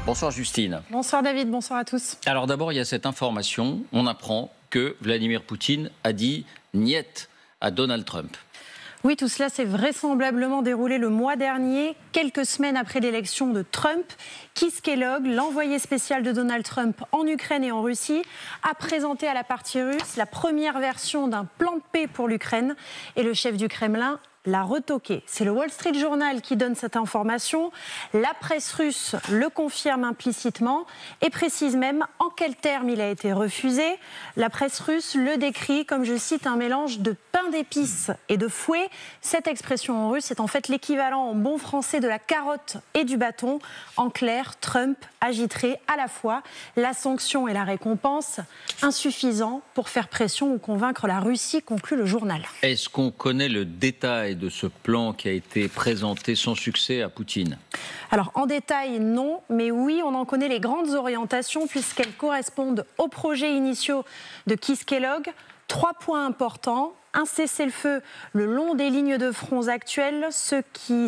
Bonsoir Justine. Bonsoir David, bonsoir à tous. Alors d'abord, il y a cette information, on apprend que Vladimir Poutine a dit « niet » à Donald Trump. Oui, tout cela s'est vraisemblablement déroulé le mois dernier, quelques semaines après l'élection de Trump. Keith Kellogg, l'envoyé spécial de Donald Trump en Ukraine et en Russie, a présenté à la partie russe la première version d'un plan de paix pour l'Ukraine. Et le chef du Kremlin l'a retoqué. C'est le Wall Street Journal qui donne cette information. La presse russe le confirme implicitement et précise même en quels termes il a été refusé. La presse russe le décrit comme, je cite, un mélange de pain d'épices et de fouet. Cette expression en russe est en fait l'équivalent en bon français de la carotte et du bâton. En clair, Trump agiterait à la fois la sanction et la récompense, insuffisant pour faire pression ou convaincre la Russie, conclut le journal. Est-ce qu'on connaît le détail de ce plan qui a été présenté sans succès à Poutine? Alors en détail non, mais oui, on en connaît les grandes orientations puisqu'elles correspondent aux projets initiaux de Keith Kellogg. 3 points importants: un cessez-le-feu le long des lignes de fronts actuelles, ce qui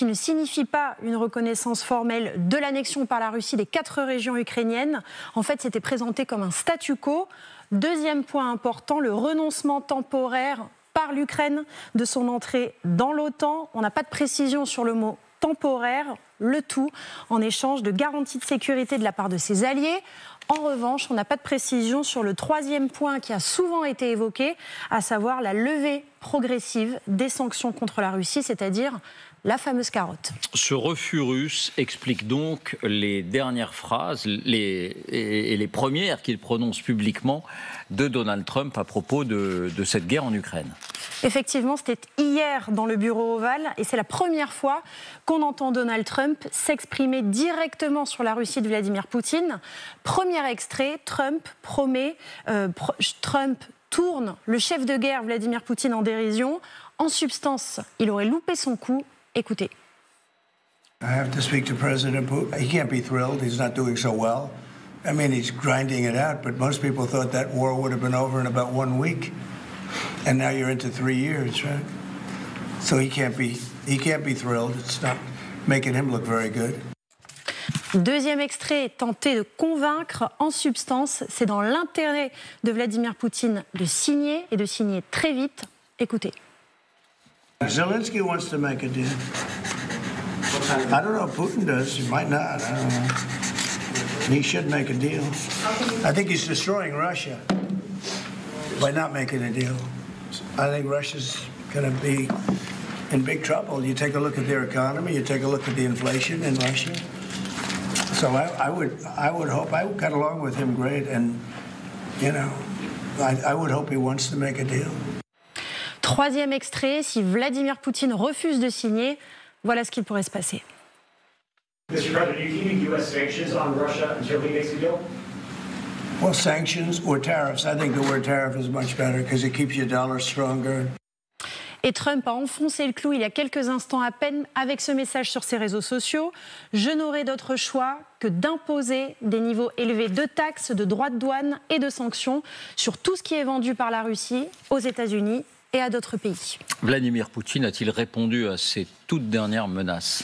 ne signifie pas une reconnaissance formelle de l'annexion par la Russie des 4 régions ukrainiennes. En fait, c'était présenté comme un statu quo. Deuxième point important, le renoncement temporaire par l'Ukraine de son entrée dans l'OTAN. On n'a pas de précision sur le mot temporaire, le tout en échange de garanties de sécurité de la part de ses alliés. En revanche, on n'a pas de précision sur le 3e point qui a souvent été évoqué, à savoir la levée progressive des sanctions contre la Russie, c'est-à-dire la fameuse carotte. Ce refus russe explique donc les dernières phrases et les premières qu'il prononce publiquement de Donald Trump à propos de cette guerre en Ukraine. Effectivement, c'était hier dans le bureau ovale et c'est la première fois qu'on entend Donald Trump s'exprimer directement sur la Russie de Vladimir Poutine. Premier extrait, Trump tourne le chef de guerre Vladimir Poutine en dérision. En substance, il aurait loupé son coup. Écoutez. I have to speak to President Putin. He can't be thrilled. He's not doing so well. I mean, he's grinding it out, but most people thought that war would have been over in about 1 week. And now you're into 3 years, right? So he can't be thrilled. It's not making him look very good. Deuxième extrait, tenter de convaincre. En substance, c'est dans l'intérêt de Vladimir Poutine de signer et de signer très vite. Écoutez. Zelensky wants to make a deal. I don't know if Putin does. He might not. I don't know. He should make a deal. I think he's destroying Russia by not making a deal. I think Russia's going to be in big trouble. You take a look at their economy. You take a look at the inflation in Russia. So I would hope. I got along with him great, and you know, I would hope he wants to make a deal. Troisième extrait, si Vladimir Poutine refuse de signer, voilà ce qu'il pourrait se passer. Mr. President, are you keeping U.S. sanctions on Russia until he makes a deal? Well, sanctions or tariffs. I think the word tariff is much better because it keeps your dollar stronger. Et Trump a enfoncé le clou il y a quelques instants à peine avec ce message sur ses réseaux sociaux. Je n'aurai d'autre choix que d'imposer des niveaux élevés de taxes, de droits de douane et de sanctions sur tout ce qui est vendu par la Russie aux États-Unis et à d'autres pays. Vladimir Poutine a-t-il répondu à ces toutes dernières menaces?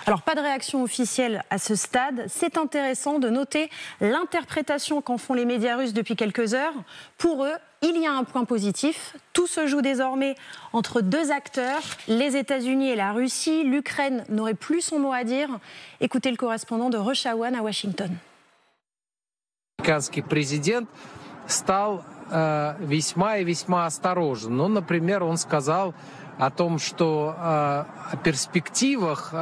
Alors, pas de réaction officielle à ce stade. C'est intéressant de noter l'interprétation qu'en font les médias russes depuis quelques heures. Pour eux, il y a un point positif. Tout se joue désormais entre 2 acteurs, les États-Unis et la Russie. L'Ukraine n'aurait plus son mot à dire. Écoutez le correspondant de Russia One à Washington. Американский президент стал весьма и весьма осторожен. Ну, например, он сказал о том, что о перспективах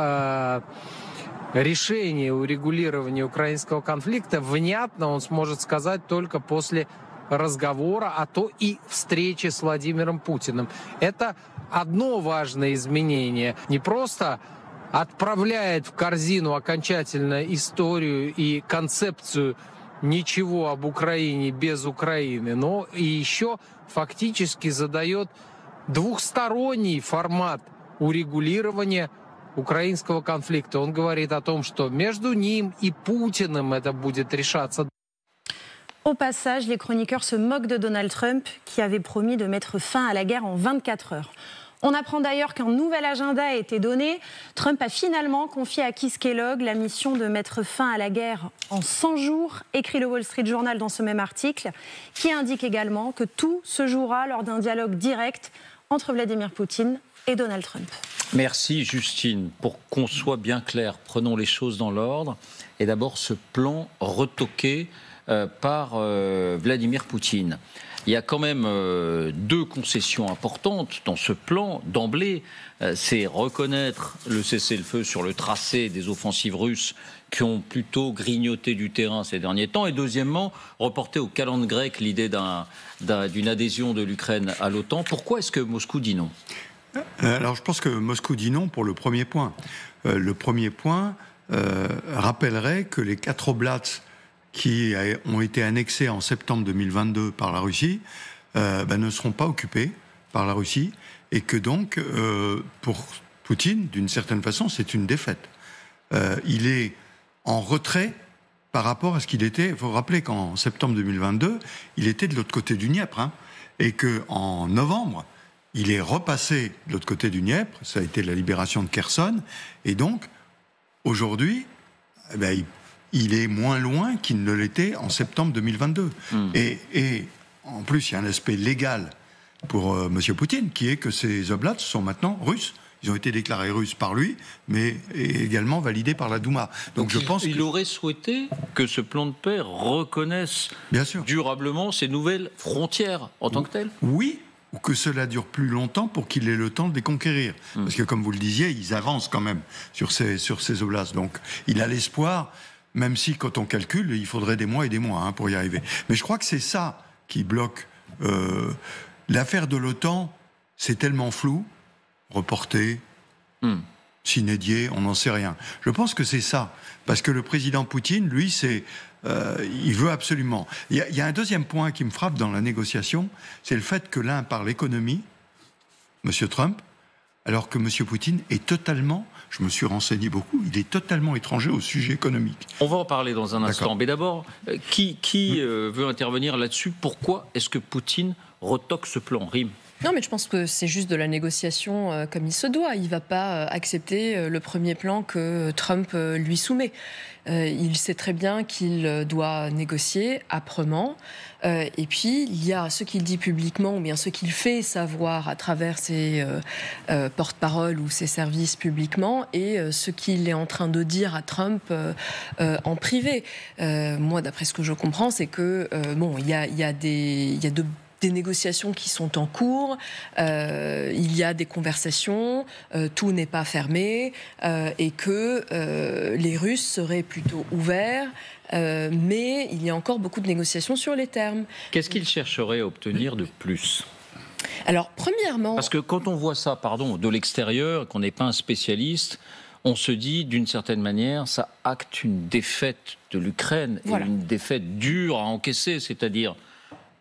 решения урегулирования украинского конфликта внятно он сможет сказать только после разговора, а то и встречи с Владимиром Путиным. Это одно важное изменение. Не просто отправляет в корзину окончательно историю и концепцию ничего об Украине без Украины, но и еще фактически задает двухсторонний формат урегулирования украинского конфликта. Он говорит о том, что между ним и Путиным это будет решаться. Au passage, les chroniqueurs se moquent de Donald Trump qui avait promis de mettre fin à la guerre en 24 heures. On apprend d'ailleurs qu'un nouvel agenda a été donné. Trump a finalement confié à Keith Kellogg la mission de mettre fin à la guerre en 100 jours, écrit le Wall Street Journal dans ce même article, qui indique également que tout se jouera lors d'un dialogue direct entre Vladimir Poutine et Donald Trump. Merci Justine. Pour qu'on soit bien clair, prenons les choses dans l'ordre. Et d'abord ce plan retoqué par Vladimir Poutine. Il y a quand même deux concessions importantes dans ce plan d'emblée. C'est reconnaître le cessez-le-feu sur le tracé des offensives russes qui ont plutôt grignoté du terrain ces derniers temps. Et deuxièmement, reporter au calendrier grec l'idée d'une adhésion de l'Ukraine à l'OTAN. Pourquoi est-ce que Moscou dit non ? Alors je pense que Moscou dit non pour le premier point. Le premier point rappellerait que les 4 oblats qui ont été annexés en septembre 2022 par la Russie ne seront pas occupés par la Russie et que donc, pour Poutine, d'une certaine façon, c'est une défaite. Il est en retrait par rapport à ce qu'il était. Il faut rappeler qu'en septembre 2022, il était de l'autre côté du Dniepr et qu'en novembre, il est repassé de l'autre côté du Dniepr, ça a été la libération de Kherson, et donc, aujourd'hui, il est moins loin qu'il ne l'était en septembre 2022. Et en plus, il y a un aspect légal pour M. Poutine, qui est que ces oblats sont maintenant russes. Ils ont été déclarés russes par lui, mais également validés par la Douma. Donc je pense qu'il aurait souhaité que ce plan de paix reconnaisse durablement ces nouvelles frontières en tant que telles. Oui, ou que cela dure plus longtemps pour qu'il ait le temps de les conquérir. Parce que, comme vous le disiez, ils avancent quand même sur ces oblasts. Donc il a l'espoir, même si, quand on calcule, il faudrait des mois et des mois pour y arriver. Mais je crois que c'est ça qui bloque. L'affaire de l'OTAN, c'est tellement flou, reporté, s'inédié, on n'en sait rien. Je pense que c'est ça. Parce que le président Poutine, lui, il veut absolument. Il y a un deuxième point qui me frappe dans la négociation, c'est le fait que l'un parle économie, M. Trump, alors que M. Poutine est totalement, je me suis renseigné beaucoup, il est totalement étranger au sujet économique. On va en parler dans un instant. Mais d'abord, qui veut intervenir là-dessus ? Pourquoi est-ce que Poutine retoque ce plan ? Rim ? Non, mais je pense que c'est juste de la négociation comme il se doit. Il ne va pas accepter le premier plan que Trump lui soumet. Il sait très bien qu'il doit négocier âprement. Et puis, il y a ce qu'il dit publiquement, ou bien ce qu'il fait savoir à travers ses porte-paroles ou ses services publiquement, et ce qu'il est en train de dire à Trump en privé. Moi, d'après ce que je comprends, c'est que il y a des négociations qui sont en cours, il y a des conversations, tout n'est pas fermé, et que les Russes seraient plutôt ouverts, mais il y a encore beaucoup de négociations sur les termes. Qu'est-ce qu'ils chercheraient à obtenir de plus ? Alors, premièrement... Parce que quand on voit ça, de l'extérieur, qu'on n'est pas un spécialiste, on se dit, d'une certaine manière, ça acte une défaite de l'Ukraine, et une défaite dure à encaisser, c'est-à-dire...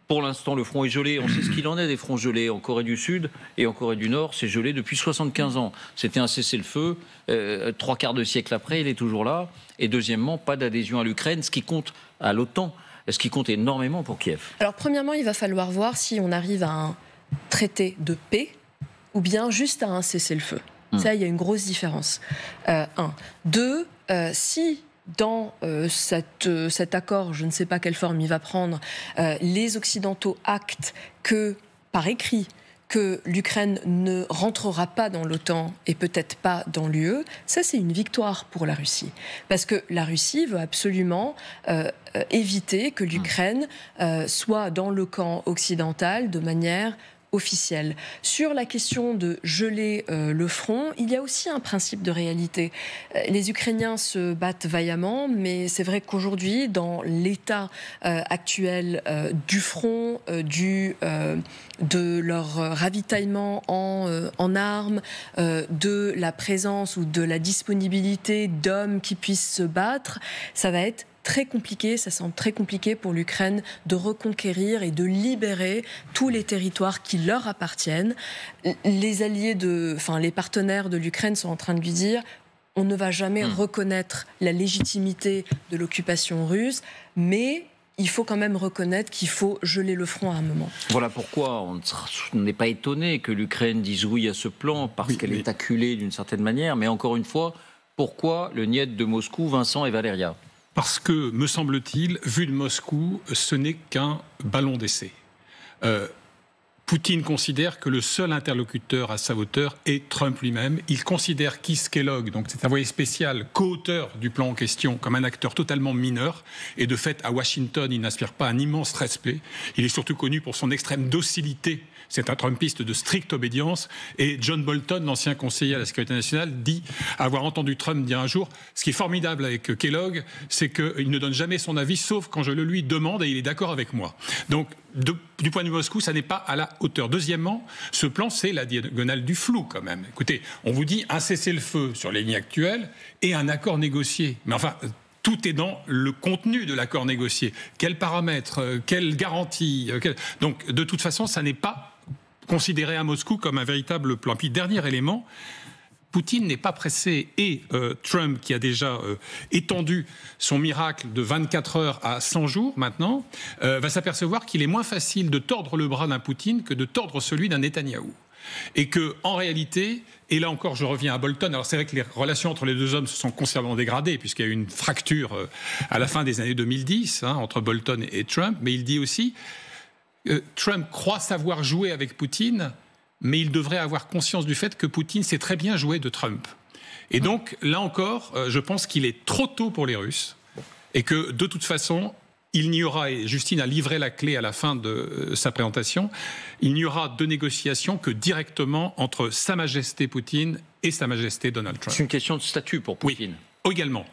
Pour l'instant, le front est gelé. On sait ce qu'il en est des fronts gelés. En Corée du Sud et en Corée du Nord, c'est gelé depuis 75 ans. C'était un cessez-le-feu. 3/4 de siècle après, il est toujours là. Et deuxièmement, pas d'adhésion à l'Ukraine, ce qui compte à l'OTAN, ce qui compte énormément pour Kiev. Alors, premièrement, il va falloir voir si on arrive à un traité de paix ou bien juste à un cessez-le-feu. Ça, il y a une grosse différence. 1. 2, si... Dans cet accord, je ne sais pas quelle forme il va prendre, les Occidentaux actent que, par écrit, que l'Ukraine ne rentrera pas dans l'OTAN et peut-être pas dans l'UE, ça c'est une victoire pour la Russie. Parce que la Russie veut absolument éviter que l'Ukraine soit dans le camp occidental de manière officielle. Sur la question de geler le front, il y a aussi un principe de réalité. Les Ukrainiens se battent vaillamment, mais c'est vrai qu'aujourd'hui, dans l'état actuel du front, de leur ravitaillement en armes, de la présence ou de la disponibilité d'hommes qui puissent se battre, ça va être très compliqué, ça semble très compliqué pour l'Ukraine de reconquérir et de libérer tous les territoires qui leur appartiennent. Les partenaires de l'Ukraine sont en train de lui dire on ne va jamais reconnaître la légitimité de l'occupation russe, mais il faut quand même reconnaître qu'il faut geler le front à un moment. Voilà pourquoi on n'est pas étonné que l'Ukraine dise oui à ce plan, parce qu'elle est acculée d'une certaine manière. Mais encore une fois, pourquoi le niet de Moscou, Vincent et Valéria ? Parce que, me semble-t-il, vu de Moscou, ce n'est qu'un ballon d'essai. Poutine considère que le seul interlocuteur à sa hauteur est Trump lui-même. Il considère Keith Kellogg, donc c'est un envoyé spécial, co-auteur du plan en question, comme un acteur totalement mineur. Et de fait, à Washington, il n'aspire pas à un immense respect. Il est surtout connu pour son extrême docilité. C'est un Trumpiste de stricte obédience. Et John Bolton, l'ancien conseiller à la sécurité nationale, dit avoir entendu Trump dire un jour « Ce qui est formidable avec Kellogg, c'est qu'il ne donne jamais son avis, sauf quand je le lui demande et il est d'accord avec moi. » Donc, du point de vue Moscou, ça n'est pas à la hauteur. Deuxièmement, ce plan, c'est la diagonale du flou quand même. Écoutez, on vous dit un cessez-le-feu sur les lignes actuelles et un accord négocié. Mais enfin, tout est dans le contenu de l'accord négocié. Quels paramètres, quelles garanties Donc, de toute façon, ça n'est pas considéré à Moscou comme un véritable plan. Puis, dernier élément, Poutine n'est pas pressé et Trump, qui a déjà étendu son miracle de 24 heures à 100 jours maintenant, va s'apercevoir qu'il est moins facile de tordre le bras d'un Poutine que de tordre celui d'un Netanyahou. Et que, en réalité, et là encore je reviens à Bolton, alors c'est vrai que les relations entre les deux hommes se sont considérablement dégradées, puisqu'il y a eu une fracture à la fin des années 2010 entre Bolton et Trump, mais il dit aussi Trump croit savoir jouer avec Poutine, mais il devrait avoir conscience du fait que Poutine sait très bien jouer de Trump. Et donc, là encore, je pense qu'il est trop tôt pour les Russes, et que, de toute façon, il n'y aura, et Justine a livré la clé à la fin de sa présentation, il n'y aura de négociation que directement entre Sa Majesté Poutine et Sa Majesté Donald Trump. C'est une question de statut pour Poutine. Oui, également.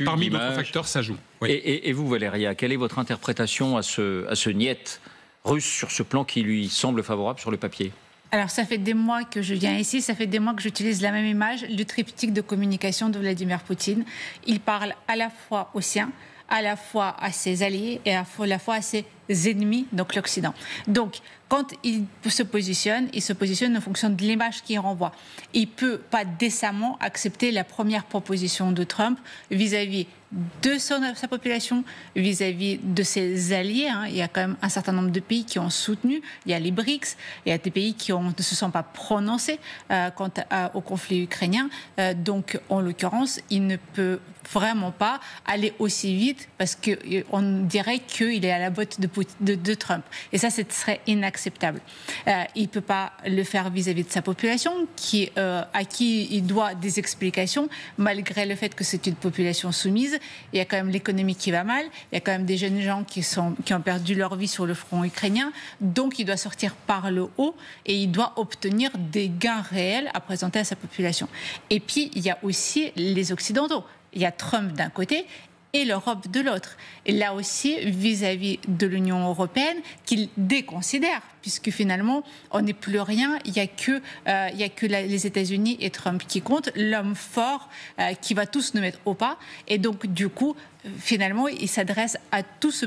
Parmi d'autres facteurs, ça joue. Oui. Et vous, Valéria, quelle est votre interprétation à ce niet russe sur ce plan qui lui semble favorable sur le papier ? Alors, ça fait des mois que je viens ici, ça fait des mois que j'utilise la même image, le triptyque de communication de Vladimir Poutine. Il parle à la fois aux siens, à la fois à ses alliés et à la fois à ses ennemis, donc l'Occident. Donc, quand il se positionne en fonction de l'image qu'il renvoie. Il ne peut pas décemment accepter la première proposition de Trump vis-à-vis de sa population, vis-à-vis de ses alliés. Il y a quand même un certain nombre de pays qui ont soutenu. Il y a les BRICS, il y a des pays qui ne se sont pas prononcés quant au conflit ukrainien. Donc, en l'occurrence, il ne peut vraiment pas aller aussi vite parce qu'on dirait qu'il est à la botte de Trump. Et ça, ce serait inacceptable. Il ne peut pas le faire vis-à-vis de sa population à qui il doit des explications, malgré le fait que c'est une population soumise. Il y a quand même l'économie qui va mal, il y a quand même des jeunes gens qui ont perdu leur vie sur le front ukrainien, donc il doit sortir par le haut et il doit obtenir des gains réels à présenter à sa population. Et puis, il y a aussi les Occidentaux. Il y a Trump d'un côté et l'Europe de l'autre. Et là aussi, vis-à-vis de l'Union européenne, qu'il déconsidère, puisque finalement, on n'est plus rien. Il n'y a que les États-Unis et Trump qui comptent, l'homme fort qui va tous nous mettre au pas. Et donc, du coup, finalement, il s'adresse à tout ce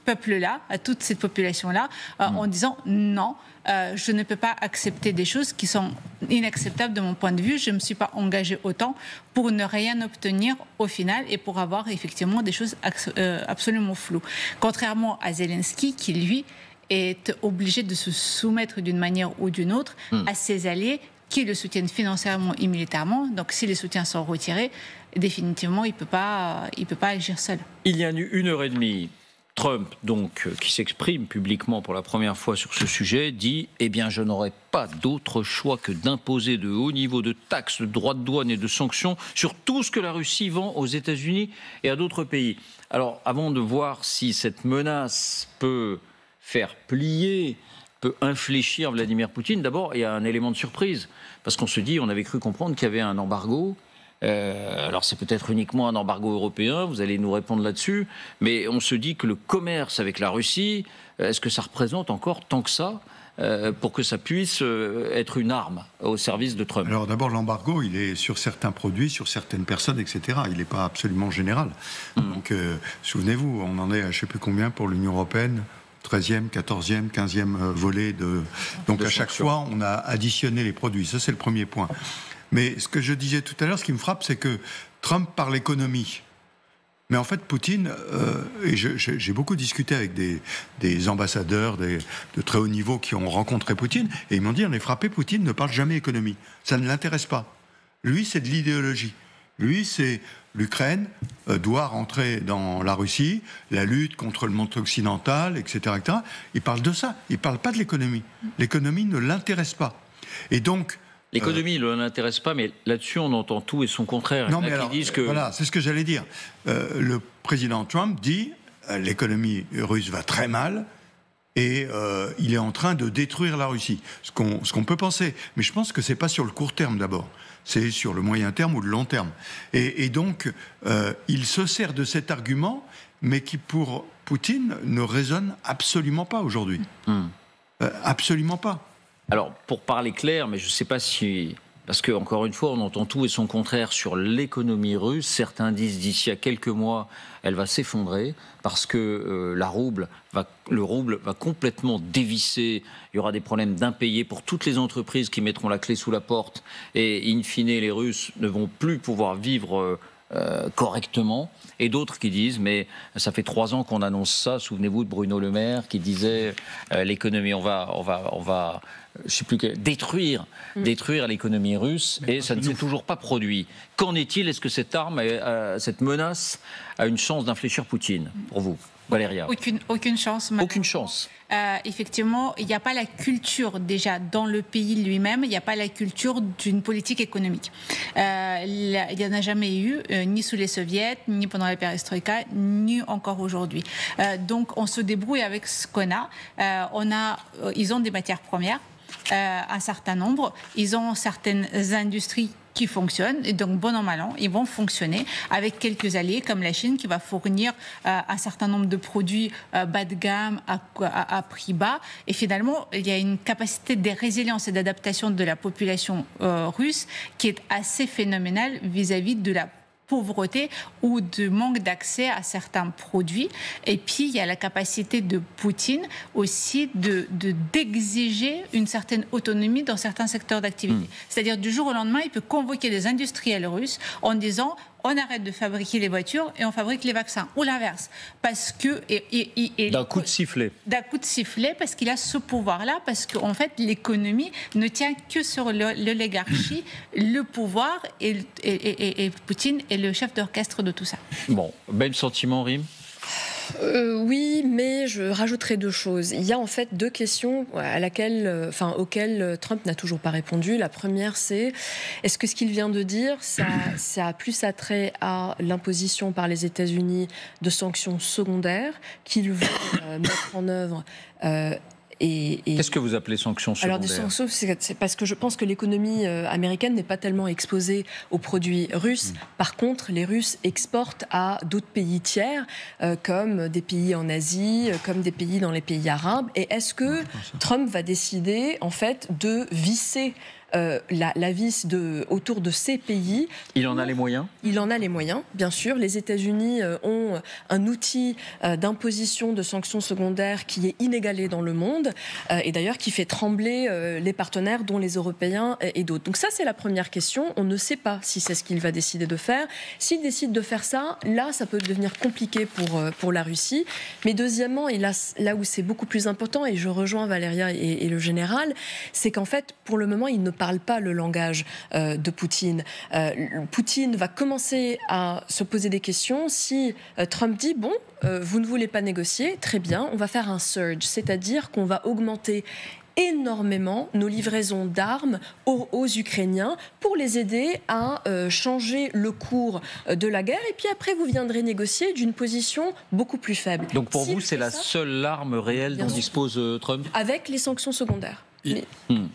peuple-là, à toute cette population-là, en disant non. Je ne peux pas accepter des choses qui sont inacceptables de mon point de vue. Je ne me suis pas engagée autant pour ne rien obtenir au final et pour avoir effectivement des choses absolument floues. Contrairement à Zelensky qui, lui, est obligé de se soumettre d'une manière ou d'une autre à ses alliés qui le soutiennent financièrement et militairement. Donc si les soutiens sont retirés, définitivement, il ne peut pas agir seul. Il y a eu 1h30. Trump, donc, qui s'exprime publiquement pour la première fois sur ce sujet, dit « Eh bien, je n'aurai pas d'autre choix que d'imposer de hauts niveaux de taxes, de droits de douane et de sanctions sur tout ce que la Russie vend aux États-Unis et à d'autres pays. » Alors, avant de voir si cette menace peut faire plier, peut infléchir Vladimir Poutine, d'abord, il y a un élément de surprise. Parce qu'on se dit, on avait cru comprendre qu'il y avait un embargo. Alors c'est peut-être uniquement un embargo européen, vous allez nous répondre là-dessus, mais on se dit que le commerce avec la Russie, est-ce que ça représente encore tant que ça pour que ça puisse être une arme au service de Trump? Alors d'abord, l'embargo, il est sur certains produits, sur certaines personnes, etc. Il n'est pas absolument général. Donc souvenez-vous, on en est à je ne sais plus combien pour l'Union européenne, 13e, 14e, 15e volet de... Donc à chaque fois, on a additionné les produits. Ça, c'est le premier point. Mais ce que je disais tout à l'heure, ce qui me frappe, c'est que Trump parle économie. Mais en fait, Poutine, et j'ai beaucoup discuté avec des ambassadeurs de très haut niveau qui ont rencontré Poutine, et ils m'ont dit, on est frappé, Poutine ne parle jamais économie. Ça ne l'intéresse pas. Lui, c'est de l'idéologie. Lui, c'est l'Ukraine doit rentrer dans la Russie, la lutte contre le monde occidental, etc., etc. Il parle de ça, il ne parle pas de l'économie. L'économie ne l'intéresse pas. Et donc... L'économie ne l'intéresse pas, mais là-dessus, on entend tout et son contraire. Non, mais alors, voilà, c'est ce que j'allais dire. Le président Trump dit l'économie russe va très mal et il est en train de détruire la Russie. Ce qu'on peut penser. Mais je pense que ce n'est pas sur le court terme d'abord. C'est sur le moyen terme ou le long terme. Et donc, il se sert de cet argument, mais qui, pour Poutine, ne résonne absolument pas aujourd'hui. Absolument pas. Alors, pour parler clair, mais je ne sais pas si... Parce qu'encore une fois, on entend tout et son contraire sur l'économie russe. Certains disent d'ici à quelques mois, elle va s'effondrer parce que le rouble va complètement dévisser. Il y aura des problèmes d'impayés pour toutes les entreprises qui mettront la clé sous la porte. Et in fine, les Russes ne vont plus pouvoir vivre correctement. Et d'autres qui disent, mais ça fait 3 ans qu'on annonce ça. Souvenez-vous de Bruno Le Maire qui disait l'économie, on va je sais plus détruire l'économie russe, et ça ne s'est toujours pas produit. Qu'en est-il? Est-ce que cette arme, cette menace, a une chance d'infléchir Poutine, pour vous, Valéria? Aucune chance. Aucune chance. Effectivement, il n'y a pas la culture déjà dans le pays lui-même, il n'y a pas la culture d'une politique économique. Il n'y en a jamais eu, ni sous les soviets, ni pendant la perestroïka, ni encore aujourd'hui. Donc on se débrouille avec ce qu'on a. Ils ont des matières premières, un certain nombre, ils ont certaines industries qui fonctionnent, et donc bon an mal an, ils vont fonctionner avec quelques alliés comme la Chine qui va fournir un certain nombre de produits bas de gamme à prix bas, et finalement il y a une capacité de résilience et d'adaptation de la population russe qui est assez phénoménale vis-à-vis de la pauvreté ou de manque d'accès à certains produits. Et puis, il y a la capacité de Poutine aussi d'exiger une certaine autonomie dans certains secteurs d'activité. C'est-à-dire, du jour au lendemain, il peut convoquer des industriels russes en disant on arrête de fabriquer les voitures et on fabrique les vaccins. Ou l'inverse. Parce que... d'un coup de sifflet. D'un coup de sifflet, parce qu'il a ce pouvoir-là, parce qu'en fait, l'économie ne tient que sur l'oligarchie, le pouvoir, et Poutine est le chef d'orchestre de tout ça. Bon, même sentiment, Rim? Oui, mais je rajouterai 2 choses. Il y a en fait 2 questions auxquelles Trump n'a toujours pas répondu. La première, c'est est-ce que ce qu'il vient de dire, ça a plus attrait à l'imposition par les États-Unis de sanctions secondaires qu'il veut mettre en œuvre Qu'est-ce que vous appelez sanctions secondaires? Alors des sanctions, c'est parce que je pense que l'économie américaine n'est pas tellement exposée aux produits russes. Par contre, les Russes exportent à d'autres pays tiers, comme des pays en Asie, comme des pays dans les pays arabes. Et est-ce que Trump va décider, en fait, de visser la vis autour de ces pays? Il en a les moyens? Il en a les moyens, bien sûr. Les États-Unis ont un outil d'imposition de sanctions secondaires qui est inégalé dans le monde, et d'ailleurs qui fait trembler les partenaires, dont les Européens et d'autres. Donc ça, c'est la première question. On ne sait pas si c'est ce qu'il va décider de faire. S'il décide de faire ça, là, ça peut devenir compliqué pour la Russie. Mais deuxièmement, et là où c'est beaucoup plus important, et je rejoins Valéria et le général, c'est qu'en fait, pour le moment, il ne parle pas le langage de Poutine. Poutine va commencer à se poser des questions si Trump dit bon, vous ne voulez pas négocier, très bien, on va faire un surge, c'est-à-dire qu'on va augmenter énormément nos livraisons d'armes aux Ukrainiens pour les aider à changer le cours de la guerre, et puis après vous viendrez négocier d'une position beaucoup plus faible. Donc pour vous, c'est la seule arme réelle dont dispose Trump? Avec les sanctions secondaires. Il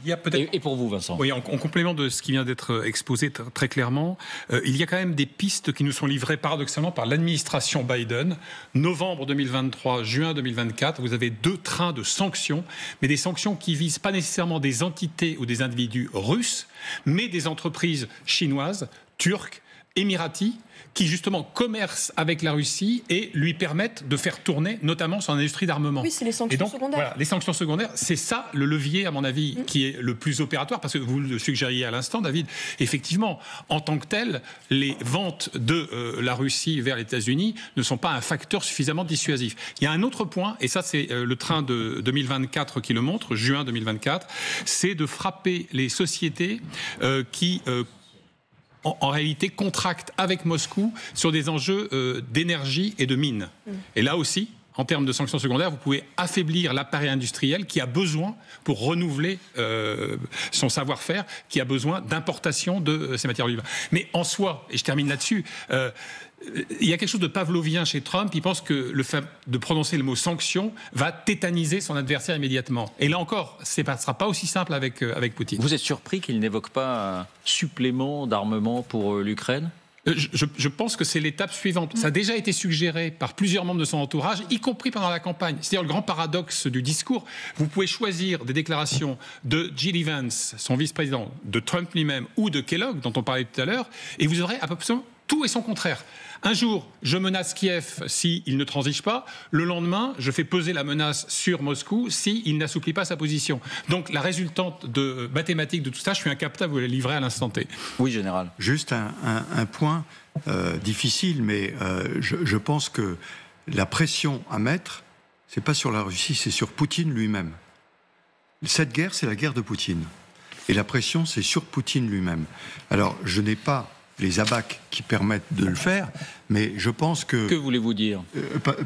y a et pour vous, Vincent? Oui, en complément de ce qui vient d'être exposé très clairement, il y a quand même des pistes qui nous sont livrées paradoxalement par l'administration Biden. Novembre 2023, juin 2024, vous avez 2 trains de sanctions, mais des sanctions qui visent pas nécessairement des entités ou des individus russes, mais des entreprises chinoises, turques, émiratis qui justement commercent avec la Russie et lui permettent de faire tourner notamment son industrie d'armement. Oui, c'est les sanctions secondaires. Voilà, les sanctions secondaires, c'est ça le levier, à mon avis, qui est le plus opératoire, parce que vous le suggériez à l'instant, David, effectivement, en tant que tel, les ventes de la Russie vers les États-Unis ne sont pas un facteur suffisamment dissuasif. Il y a un autre point, et ça c'est le train de 2024 qui le montre, juin 2024, c'est de frapper les sociétés qui... en réalité, contractent avec Moscou sur des enjeux d'énergie et de mines. Et là aussi, en termes de sanctions secondaires, vous pouvez affaiblir l'appareil industriel qui a besoin, pour renouveler son savoir-faire, qui a besoin d'importation de ces matières premières. Mais en soi, et je termine là-dessus, il y a quelque chose de pavlovien chez Trump. Il pense que le fait de prononcer le mot sanction va tétaniser son adversaire immédiatement. Et là encore, ce ne sera pas aussi simple avec Poutine. Vous êtes surpris qu'il n'évoque pas un supplément d'armement pour l'Ukraine ? Je pense que c'est l'étape suivante. Ça a déjà été suggéré par plusieurs membres de son entourage, y compris pendant la campagne. C'est-à-dire le grand paradoxe du discours. Vous pouvez choisir des déclarations de Jill Evans, son vice-président, de Trump lui-même ou de Kellogg, dont on parlait tout à l'heure, et vous aurez à peu près tout et son contraire. Un jour, je menace Kiev s'il ne transige pas. Le lendemain, je fais peser la menace sur Moscou s'il n'assouplit pas sa position. Donc la résultante mathématique de tout ça, je suis incapable de vous la livrer à l'instant T. Oui, général. Juste un point difficile, mais je pense que la pression à mettre, c'est pas sur la Russie, c'est sur Poutine lui-même. Cette guerre, c'est la guerre de Poutine. Et la pression, c'est sur Poutine lui-même. Alors, je n'ai pas les abacs qui permettent de le faire, mais je pense que... Que voulez-vous dire ?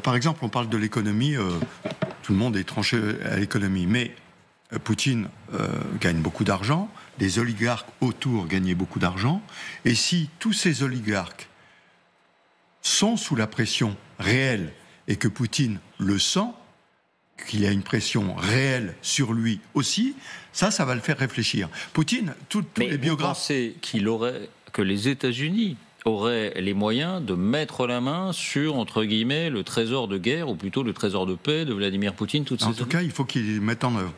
Par exemple, on parle de l'économie, tout le monde est tranché à l'économie, mais Poutine gagne beaucoup d'argent, les oligarques autour gagnaient beaucoup d'argent, et si tous ces oligarques sont sous la pression réelle et que Poutine le sent, qu'il y a une pression réelle sur lui aussi, ça va le faire réfléchir. Poutine, tous les biographes... Mais vous pensez que les États-Unis auraient les moyens de mettre la main sur, entre guillemets, le trésor de guerre, ou plutôt le trésor de paix de Vladimir Poutine En tout cas, il faut qu'ils mettent en œuvre.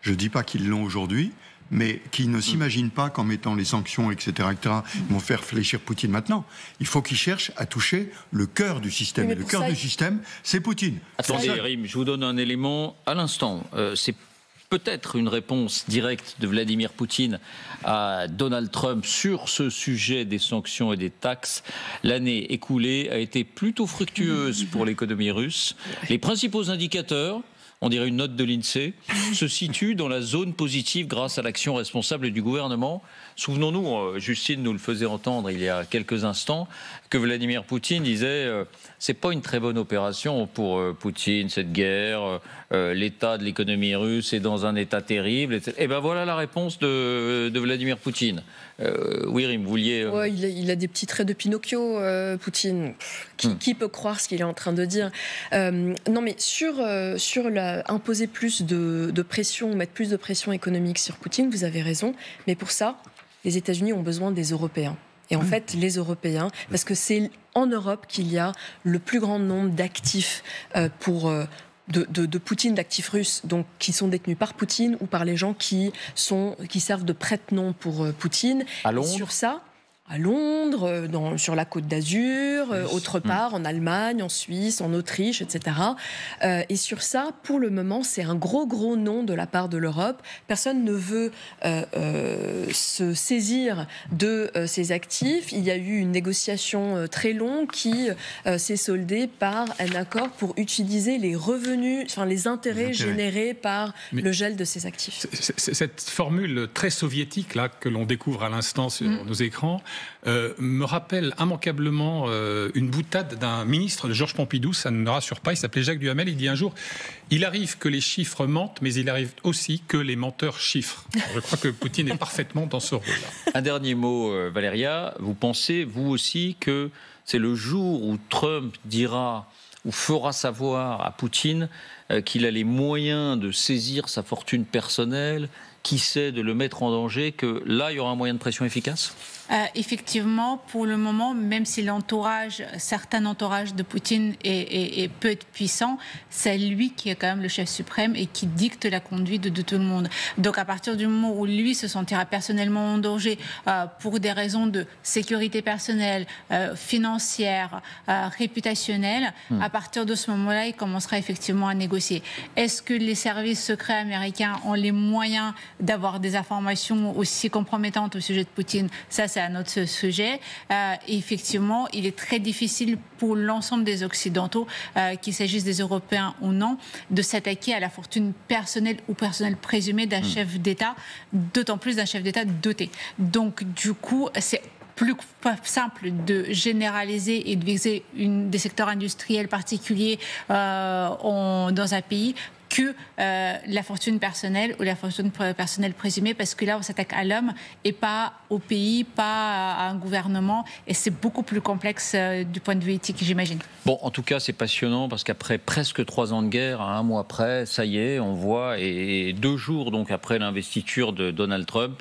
Je ne dis pas qu'ils l'ont aujourd'hui, mais qu'ils ne s'imaginent pas qu'en mettant les sanctions, etc., ils vont faire fléchir Poutine maintenant. Il faut qu'ils cherchent à toucher le cœur du système. Et le cœur du système, c'est Poutine. Attendez, Rim, je vous donne un élément à l'instant. C'est peut-être une réponse directe de Vladimir Poutine à Donald Trump sur ce sujet des sanctions et des taxes. L'année écoulée a été plutôt fructueuse pour l'économie russe. Les principaux indicateurs, on dirait une note de l'INSEE, se situent dans la zone positive grâce à l'action responsable du gouvernement. Souvenons-nous, Justine nous le faisait entendre il y a quelques instants, que Vladimir Poutine disait c'est pas une très bonne opération pour Poutine, cette guerre, l'état de l'économie russe est dans un état terrible, etc. Et ben voilà la réponse de Vladimir Poutine. Oui, Rim, vous vouliez... Ouais, il a des petits traits de Pinocchio, Poutine. Qui peut croire ce qu'il est en train de dire Non, mais sur imposer plus de pression, mettre plus de pression économique sur Poutine, vous avez raison, mais pour ça, les États-Unis ont besoin des Européens. Et en fait, les Européens, parce que c'est en Europe qu'il y a le plus grand nombre d'actifs de Poutine, d'actifs russes, donc qui sont détenus par Poutine ou par les gens qui servent de prête-nom pour Poutine. À Londres. Et sur ça, à Londres, sur la Côte d'Azur, autre part, en Allemagne, en Suisse, en Autriche, etc. Et sur ça, pour le moment, c'est un gros non de la part de l'Europe. Personne ne veut se saisir de ces actifs. Il y a eu une négociation très longue qui s'est soldée par un accord pour utiliser les revenus, enfin les intérêts générés par le gel de ces actifs. Cette formule très soviétique là que l'on découvre à l'instant sur nos écrans me rappelle immanquablement une boutade d'un ministre de Georges Pompidou, ça ne me rassure pas, il s'appelait Jacques Duhamel, il dit un jour « Il arrive que les chiffres mentent, mais il arrive aussi que les menteurs chiffrent ». Je crois que Poutine est parfaitement dans ce rôle-là. Un dernier mot, Valéria, vous pensez, vous aussi, que c'est le jour où Trump dira ou fera savoir à Poutine qu'il a les moyens de saisir sa fortune personnelle, qui sait de le mettre en danger, que là, il y aura un moyen de pression efficace ? Effectivement, pour le moment, même si certain entourage de Poutine peut être puissant, c'est lui qui est quand même le chef suprême et qui dicte la conduite de tout le monde. Donc à partir du moment où lui se sentira personnellement en danger pour des raisons de sécurité personnelle, financière, réputationnelle, à partir de ce moment-là, il commencera effectivement à négocier. Est-ce que les services secrets américains ont les moyens d'avoir des informations aussi compromettantes au sujet de Poutine? Ça, c'est un autre sujet. Effectivement, il est très difficile pour l'ensemble des Occidentaux, qu'il s'agisse des Européens ou non, de s'attaquer à la fortune personnelle ou personnelle présumée d'un chef d'État, d'autant plus d'un chef d'État doté. Donc, du coup, c'est plus simple de généraliser et de viser des secteurs industriels particuliers dans un pays que la fortune personnelle ou la fortune personnelle présumée, parce que là, on s'attaque à l'homme et pas au pays, pas à un gouvernement, et c'est beaucoup plus complexe du point de vue éthique, j'imagine. Bon, en tout cas, c'est passionnant, parce qu'après presque 3 ans de guerre, un mois après, ça y est, on voit, et 2 jours donc après l'investiture de Donald Trump,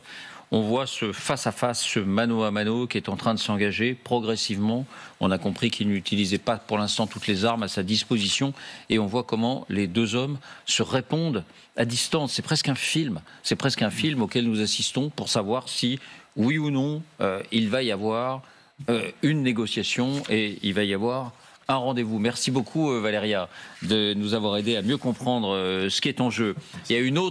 on voit ce face-à-face, ce mano à mano qui est en train de s'engager progressivement. On a compris qu'il n'utilisait pas pour l'instant toutes les armes à sa disposition, et on voit comment les 2 hommes se répondent à distance. C'est presque un film. C'est presque un film auquel nous assistons pour savoir si, oui ou non, il va y avoir une négociation et il va y avoir un rendez-vous. Merci beaucoup Valéria de nous avoir aidé à mieux comprendre ce qui est en jeu. Il y a une autre